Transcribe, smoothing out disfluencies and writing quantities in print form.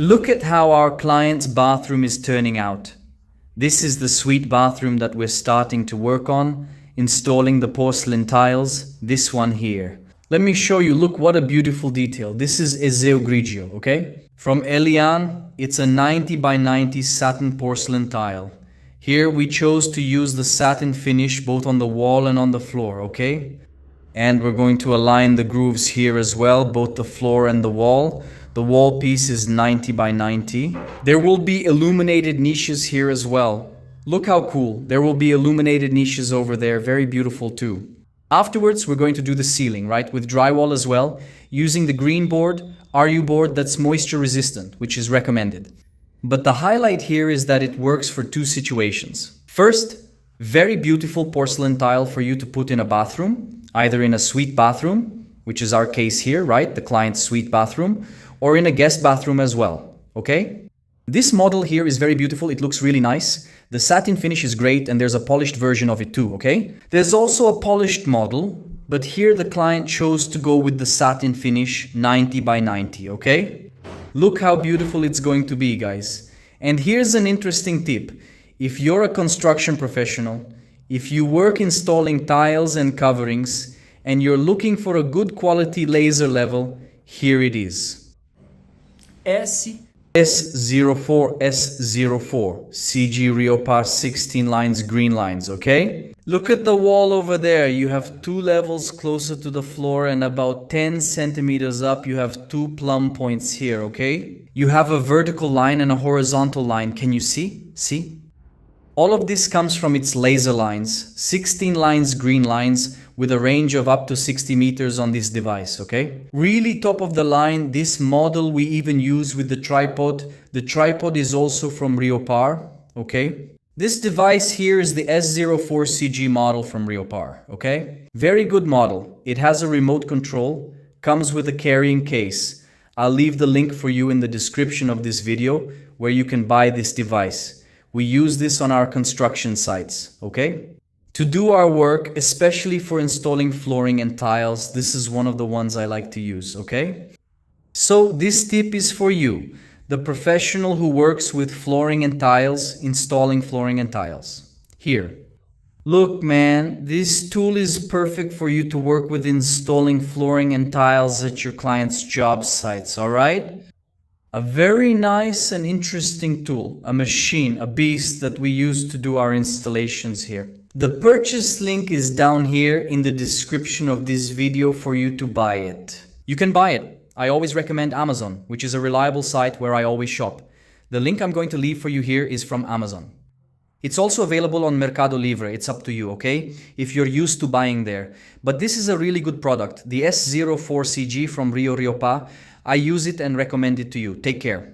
Look at how our client's bathroom is turning out. This is the suite bathroom that we're starting to work on, installing the porcelain tiles, this one here. Let me show you, look what a beautiful detail. This is Ezeo Grigio, okay? From Elian, it's a 90 by 90 satin porcelain tile. Here we chose to use the satin finish both on the wall and on the floor, okay? And we're going to align the grooves here as well, both the floor and the wall. The wall piece is 90 by 90. There will be illuminated niches here as well. Look how cool. There will be illuminated niches over there, very beautiful too. Afterwards, we're going to do the ceiling, right? With drywall as well, using the green board, RU board that's moisture resistant, which is recommended. But the highlight here is that it works for two situations. First, very beautiful porcelain tile for you to put in a bathroom, either in a suite bathroom, which is our case here, right? The client's suite bathroom, or in a guest bathroom as well, okay? This model here is very beautiful. It looks really nice. The satin finish is great, and there's a polished version of it too, okay? There's also a polished model, but here the client chose to go with the satin finish 90 by 90, okay? Look how beautiful it's going to be, guys. And here's an interesting tip. If you're a construction professional, if you work installing tiles and coverings, and you're looking for a good quality laser level, here it is. S04 CG Riopar 16 lines, green lines, okay? Look at the wall over there. You have two levels closer to the floor, and about 10 centimeters up you have two plumb points here, okay? You have a vertical line and a horizontal line. Can you see? See? All of this comes from its laser lines, 16 lines, green lines, with a range of up to 60 meters on this device, okay? Really top of the line. This model we even use with the tripod. The tripod is also from Riopar, okay? This device here is the S04 CG model from Riopar, okay? Very good model. It has a remote control, comes with a carrying case. I'll leave the link for you in the description of this video where you can buy this device. We use this on our construction sites, okay? To do our work, especially for installing flooring and tiles, this is one of the ones I like to use, okay? So this tip is for you, the professional who works with flooring and tiles, installing flooring and tiles. Here. Look, man, this tool is perfect for you to work with installing flooring and tiles at your client's job sites, all right? A very nice and interesting tool, a machine, a beast that we use to do our installations here. The purchase link is down here in the description of this video for you to buy it. You can buy it. I always recommend Amazon, which is a reliable site where I always shop. The link I'm going to leave for you here is from Amazon. It's also available on Mercado Libre. It's up to you, okay? If you're used to buying there. But this is a really good product. The S04 CG from Riopar. I use it and recommend it to you. Take care.